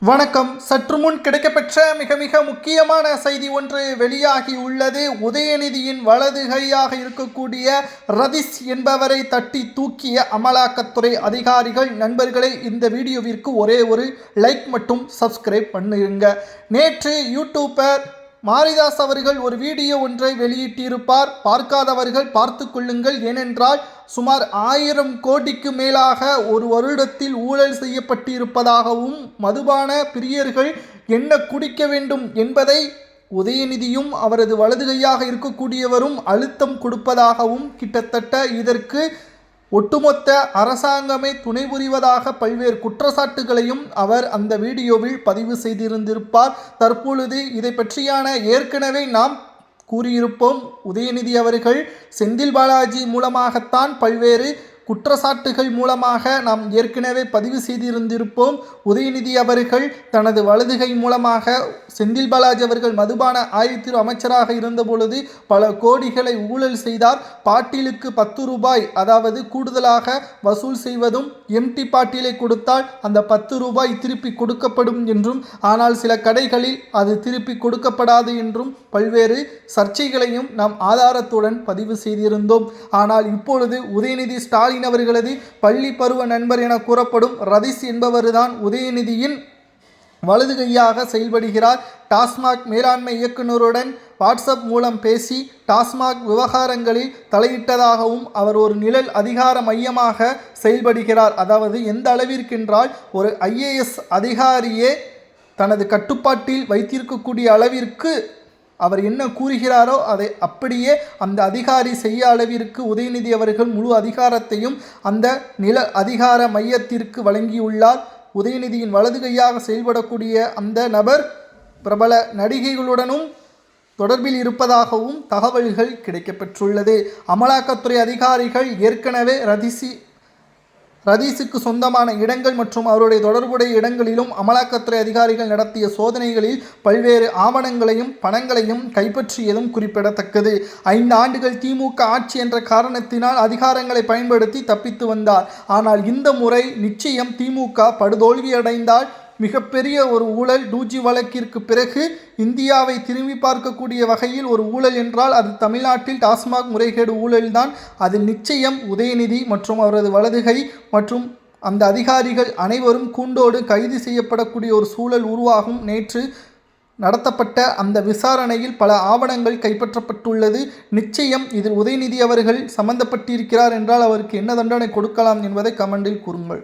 வணக்கம். சற்று முன் கிடைக்கப்பெற்ற மிக மிக முக்கியமான செய்தி ஒன்று வெளியாகி உள்ளது. உதயநிதியின் வலது கையாக இருக்கக்கூடிய ரதீஷ் என்பவரை தட்டி தூக்கிய அமலாக்கத்துறை அதிகாரிகள். நண்பர்களே, இந்த வீடியோவிற்கு ஒரே ஒரு லைக் மற்றும் சப்ஸ்கிரைப் பண்ணுங்க. நேற்று யூடியூபர் மாரிதாஸ் அவர்கள் ஒரு வீடியோ ஒன்றை வெளியிட்டிருப்பார். பார்க்காதவர்கள் பார்த்து கொள்ளுங்கள். ஏனென்றால் சுமார் 1000 கோடிக்கு மேலாக ஒரு வருடத்தில் ஊழல் செய்யப்பட்டிருப்பதாகவும் மதுபான பிரியர்கள் என்ன குடிக்க வேண்டும் என்பதை உதயநிதியும் அவரது வலது கையாக இருக்கக்கூடியவரும் அழுத்தம் கொடுப்பதாகவும், கிட்டத்தட்ட இதற்கு ஒட்டுமொத்த அரசாங்கமே துணை புரிவதாக பல்வேறு குற்றச்சாட்டுகளையும் அவர் அந்த வீடியோவில் பதிவு செய்திருந்திருப்பார். தற்பொழுது இதை பற்றியான ஏற்கனவே நாம் கூறியிருப்போம். உதயநிதி அவர்கள் செந்தில் பாலாஜி மூலமாகத்தான் பல்வேறு குற்றச்சாட்டுகள் மூலமாக நாம் ஏற்கனவே பதிவு செய்திருந்திருப்போம். உதயநிதி அவர்கள் தனது வலதுகை மூலமாக செந்தில் பாலாஜி அவர்கள் மதுபான ஆயத்திரு அமைச்சராக இருந்தபொழுது பல கோடிகளை ஊழல் செய்தார். பாட்டிலுக்கு 10 ரூபாய் அதாவது கூடுதலாக வசூல் செய்வதும், எம்டி பாட்டிலை கொடுத்தால் அந்த 10 ரூபாய் திருப்பி கொடுக்கப்படும் என்றும், ஆனால் சில கடைகளில் அது திருப்பி கொடுக்கப்படாது என்றும் பல்வேறு சர்ச்சைகளையும் நாம் ஆதாரத்துடன் பதிவு செய்திருந்தோம். ஆனால் இப்பொழுது உதயநிதி ஸ்டாலின் அவர்களது பள்ளி பருவ நண்பர் என கூறப்படும் ரதீஷ் என்பவர்தான் உதயநிதியின் வலது கையாக செயல்படுகிறார். டாஸ்மாக் மேலாண்மை இயக்குநருடன் வாட்ஸ்அப் மூலம் பேசி டாஸ்மாக் விவகாரங்களில் தலையிட்டதாகவும் அவர் ஒரு நிழல் அதிகார மையமாக செயல்படுகிறார். அதாவது எந்த அளவிற்கென்றால் ஒரு IAS அதிகாரியே தனது கட்டுப்பாட்டில் வைத்திருக்கக்கூடிய அளவிற்கு அவர் என்ன கூறுகிறாரோ அதை அப்படியே அந்த அதிகாரி செய்ய அளவிற்கு உதயநிதி அவர்கள் முழு அதிகாரத்தையும் அந்த நில அதிகார மையத்திற்கு வழங்கியுள்ளார். உதயநிதியின் வலது கையாக செயல்படக்கூடிய அந்த நபர் பிரபல நடிகைகளுடனும் தொடர்பில் இருப்பதாகவும் தகவல்கள் கிடைக்கப்பெற்றுள்ளது. அமலாக்கத்துறை அதிகாரிகள் ஏற்கனவே ரதீஷுக்கு சொந்தமான இடங்கள் மற்றும் அவருடைய தொடர்புடைய இடங்களிலும் அமலாக்கத்துறை அதிகாரிகள் நடத்திய சோதனைகளில் பல்வேறு ஆவணங்களையும் பணங்களையும் கைப்பற்றியதும் குறிப்பிடத்தக்கது. 5 ஆண்டுகள் திமுக ஆட்சி என்ற காரணத்தினால் அதிகாரங்களை பயன்படுத்தி தப்பித்து வந்தார். ஆனால் இந்த முறை நிச்சயம் திமுக படுதோல்வியடைந்தால் மிகப்பெரிய ஒரு ஊழல் 2G வழக்கிற்கு பிறகு இந்தியாவை திரும்பி பார்க்கக்கூடிய வகையில் ஒரு ஊழல் என்றால் அது தமிழ்நாட்டில் டாஸ்மாக் முறைகேடு ஊழல்தான். அது நிச்சயம் உதயநிதி மற்றும் அவரது வலதுகை மற்றும் அந்த அதிகாரிகள் அனைவரும் கூண்டோடு கைது செய்யப்படக்கூடிய ஒரு சூழல் உருவாகும். நேற்று நடத்தப்பட்ட அந்த விசாரணையில் பல ஆவணங்கள் கைப்பற்றப்பட்டுள்ளது. நிச்சயம் இதில் உதயநிதி அவர்கள் சம்பந்தப்பட்டிருக்கிறார் என்றால் அவருக்கு என்ன தண்டனை கொடுக்கலாம் என்பதை கமெண்டில் கூறுங்கள்.